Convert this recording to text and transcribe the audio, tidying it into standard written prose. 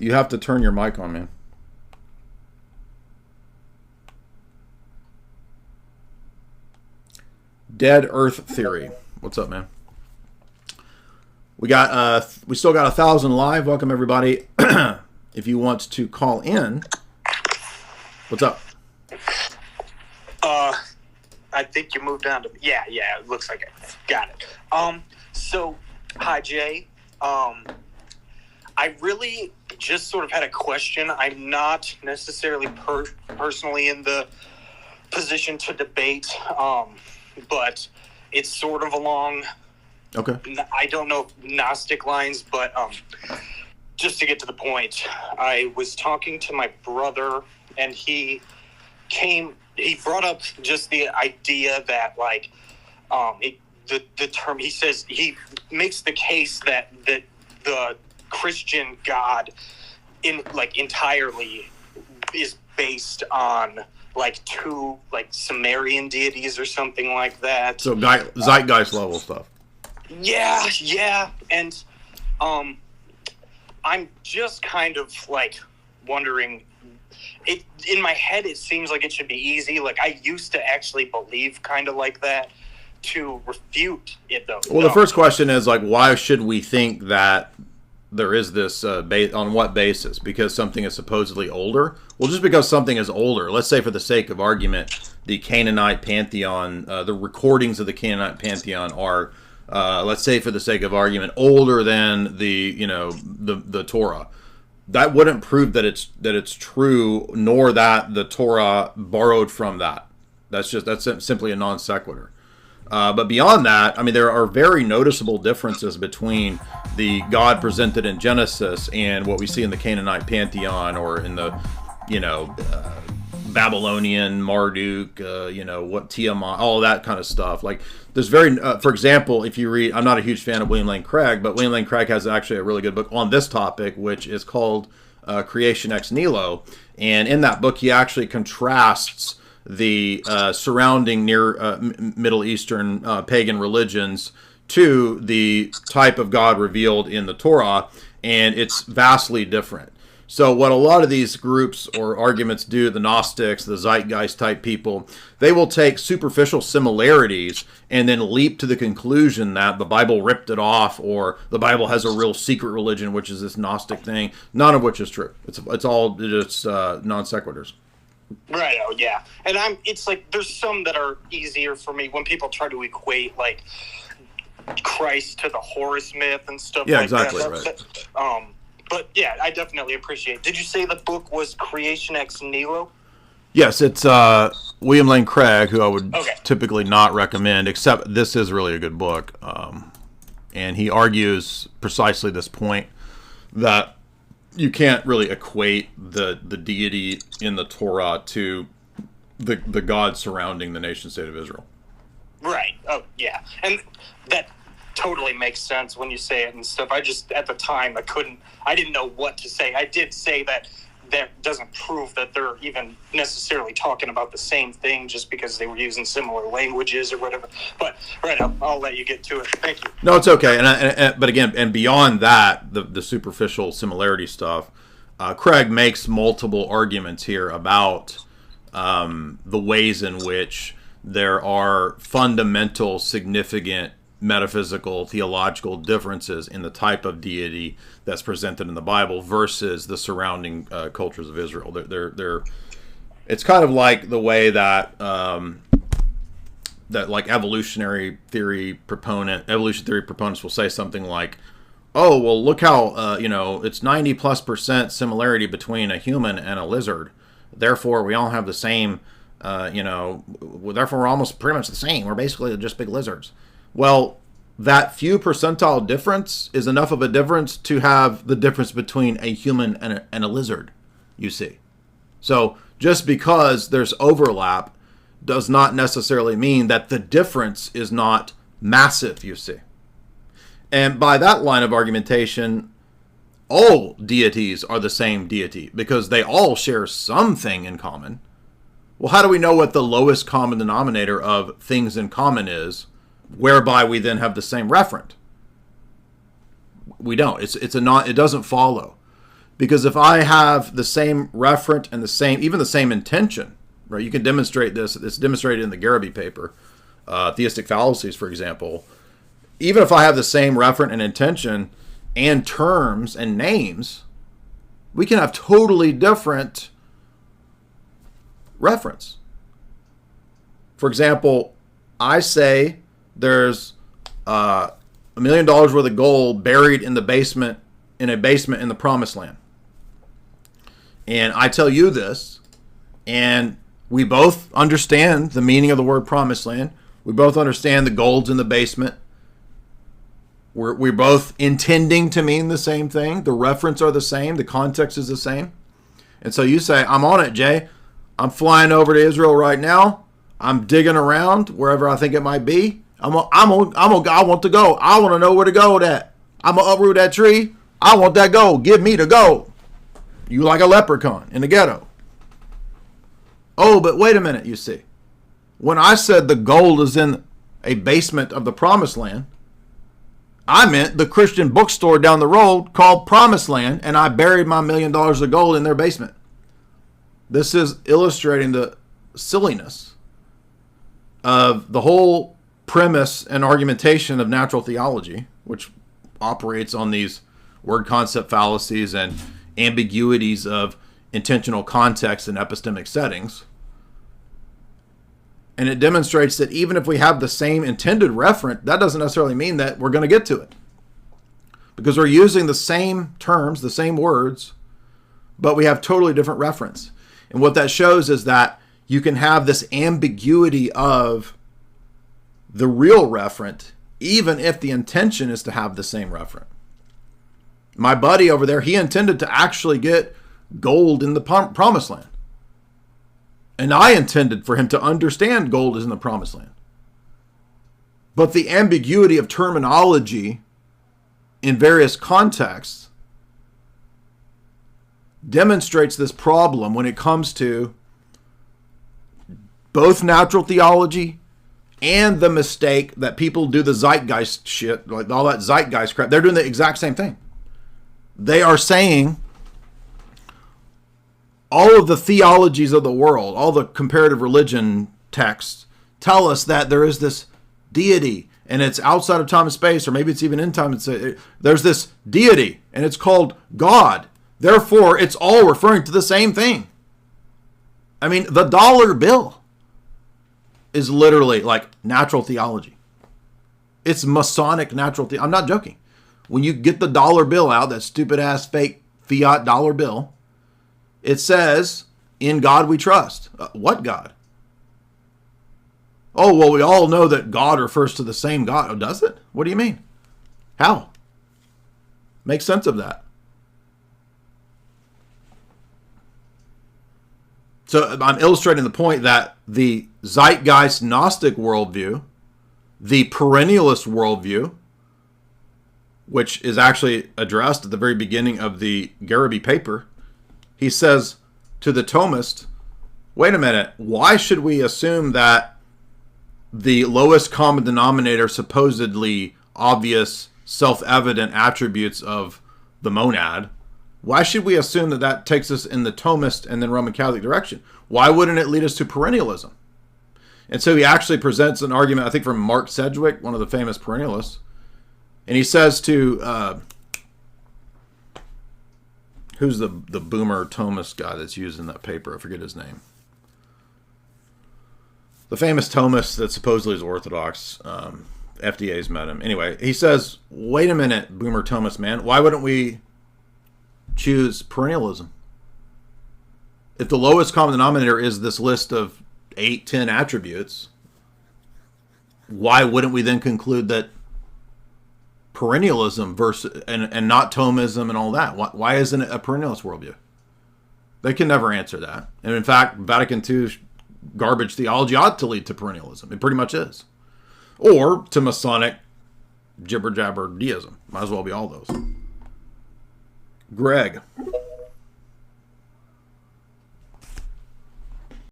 You have to turn your mic on, man. Dead Earth Theory. What's up, man? We still got 1,000 live. Welcome everybody. If you want to call in, what's up? I think you moved down to it looks like it. Got it. So hi Jay. I really just sort of had a question. I'm not necessarily personally in the position to debate, but it's sort of along. Okay. I don't know Gnostic lines, but just to get to the point, I was talking to my brother, and he brought up just the idea that, like, the term, he says, he makes the case that the Christian God entirely is based on two Sumerian deities or something like that. So Zeitgeist level stuff. Yeah, and I'm just kind of wondering. In my head, it seems like it should be easy. I used to actually believe kind of like that to refute it, though. Well, the first question is why should we think that there is this on what basis? Because something is supposedly older? Well, just because something is older, let's say for the sake of argument, the Canaanite pantheon, the recordings of the Canaanite pantheon are, let's say for the sake of argument, older than the Torah. That wouldn't prove that it's true, nor that the Torah borrowed from that. That's simply a non sequitur. But beyond that, I mean, there are very noticeable differences between the God presented in Genesis and what we see in the Canaanite pantheon or in the, Babylonian Marduk, what Tiamat, all that kind of stuff. There's for example, if you read, I'm not a huge fan of William Lane Craig, but William Lane Craig has actually a really good book on this topic, which is called Creation Ex Nihilo. And in that book, he actually contrasts the surrounding near Middle Eastern pagan religions to the type of God revealed in the Torah, and it's vastly different. So what a lot of these groups or arguments do, the Gnostics, the Zeitgeist type people, they will take superficial similarities and then leap to the conclusion that the Bible ripped it off, or the Bible has a real secret religion, which is this Gnostic thing, none of which is true. It's all just non sequiturs. Right. Oh, yeah. And it's there's some that are easier for me when people try to equate Christ to the Horus myth and stuff yeah, like exactly, that. Right. But yeah, I definitely appreciate it. Did you say the book was Creation Ex Nihilo? Yes, it's William Lane Craig, who I would typically not recommend, except this is really a good book. And he argues precisely this point, that you can't really equate the deity in the Torah to the God surrounding the nation state of Israel. Right. Oh, yeah. And that totally makes sense when you say it and stuff. I just, at the time, I didn't know what to say. I did say that doesn't prove that they're even necessarily talking about the same thing just because they were using similar languages or whatever. But I'll let you get to it. Thank you. No, it's okay. But again, and beyond that, the superficial similarity stuff, Craig makes multiple arguments here about the ways in which there are fundamental, significant metaphysical, theological differences in the type of deity that's presented in the Bible versus the surrounding cultures of Israel. It's kind of like the way that evolution theory proponents will say something like, "Oh, well, look how it's 90+% similarity between a human and a lizard. Therefore, we all have the same. Therefore, we're almost pretty much the same. We're basically just big lizards." Well, that few percentile difference is enough of a difference to have the difference between a human and a lizard, you see. So just because there's overlap does not necessarily mean that the difference is not massive, you see. And by that line of argumentation, all deities are the same deity because they all share something in common. Well, how do we know what the lowest common denominator of things in common is, whereby we then have the same referent? We don't. It doesn't follow. Because if I have the same referent and even the same intention, right? You can demonstrate this. It's demonstrated in the Garrity paper, Theistic Fallacies, for example. Even if I have the same referent and intention and terms and names, we can have totally different reference. For example, I say there's $1 million worth of gold buried in a basement in the Promised Land. And I tell you this, and we both understand the meaning of the word Promised Land. We both understand the gold's in the basement. We're both intending to mean the same thing. The reference are the same. The context is the same. And so you say, I'm on it, Jay. I'm flying over to Israel right now. I'm digging around wherever I think it might be. I want to go. I want to know where to go with that. I'm going to uproot that tree. I want that gold. Give me the gold. You like a leprechaun in the ghetto. Oh, but wait a minute, you see. When I said the gold is in a basement of the Promised Land, I meant the Christian bookstore down the road called Promised Land, and I buried my $1 million of gold in their basement. This is illustrating the silliness of the whole premise and argumentation of natural theology, which operates on these word concept fallacies and ambiguities of intentional context and epistemic settings. And it demonstrates that even if we have the same intended referent, that doesn't necessarily mean that we're going to get to it. Because we're using the same terms, the same words, but we have totally different reference. And what that shows is that you can have this ambiguity of the real referent, even if the intention is to have the same referent. My buddy over there, he intended to actually get gold in the Promised Land. And I intended for him to understand gold is in the Promised Land. But the ambiguity of terminology in various contexts demonstrates this problem when it comes to both natural theology and the mistake that people do the zeitgeist shit, like all that zeitgeist crap. They're doing the exact same thing. They are saying all of the theologies of the world, all the comparative religion texts tell us that there is this deity and it's outside of time and space, or maybe it's even in time. There's this deity and it's called God. Therefore, it's all referring to the same thing. I mean, the dollar bill is literally like natural theology. It's Masonic natural theology. I'm not joking. When you get the dollar bill out, that stupid ass fake fiat dollar bill, it says, "In God we trust." What God? Oh, well, we all know that God refers to the same God. Oh, does it? What do you mean? How? Make sense of that. So I'm illustrating the point that the zeitgeist Gnostic worldview, the perennialist worldview, which is actually addressed at the very beginning of the Garrity paper, he says to the Thomist, wait a minute, why should we assume that the lowest common denominator, supposedly obvious, self-evident attributes of the monad, why should we assume that that takes us in the Thomist and then Roman Catholic direction? Why wouldn't it lead us to perennialism? And so he actually presents an argument, I think, from Mark Sedgwick, one of the famous perennialists. And he says to, who's the boomer Thomist guy that's used in that paper? I forget his name. The famous Thomist that supposedly is Orthodox. FDA's met him. Anyway, he says, wait a minute, boomer Thomist man, why wouldn't we choose perennialism? If the lowest common denominator is this list of 8, 10 attributes, why wouldn't we then conclude that perennialism versus and not Thomism and all that? Why isn't it a perennialist worldview? They can never answer that. And in fact, Vatican II garbage theology ought to lead to perennialism. It pretty much is. Or to Masonic jibber-jabber deism. Might as well be all those. Greg.